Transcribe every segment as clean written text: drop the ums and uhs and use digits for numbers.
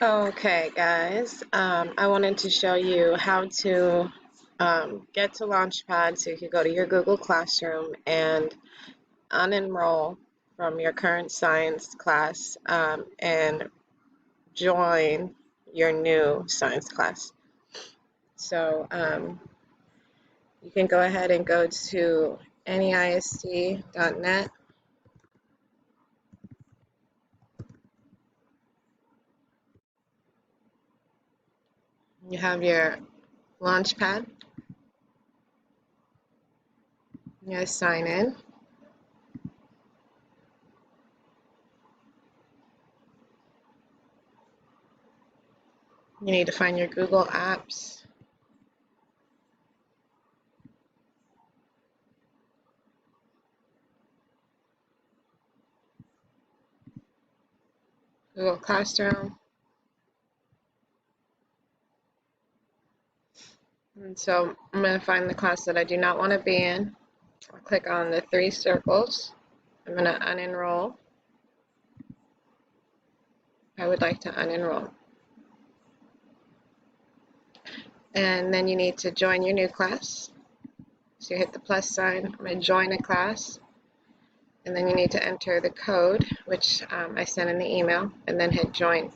Okay, guys, I wanted to show you how to get to Launchpad so you can go to your Google Classroom and unenroll from your current science class and join your new science class. So you can go ahead and go to neist.net. You have your Launchpad. You guys sign in. You need to find your Google Apps. Google Classroom. And so I'm going to find the class that I do not want to be in. I'll click on the three circles. I'm going to unenroll. I would like to unenroll. And then you need to join your new class. So you hit the plus sign. I'm going to join a class. And then you need to enter the code, which I sent in the email, and then hit join.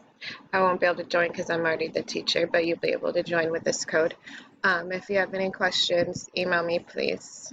I won't be able to join because I'm already the teacher, but you'll be able to join with this code. If you have any questions, email me, please.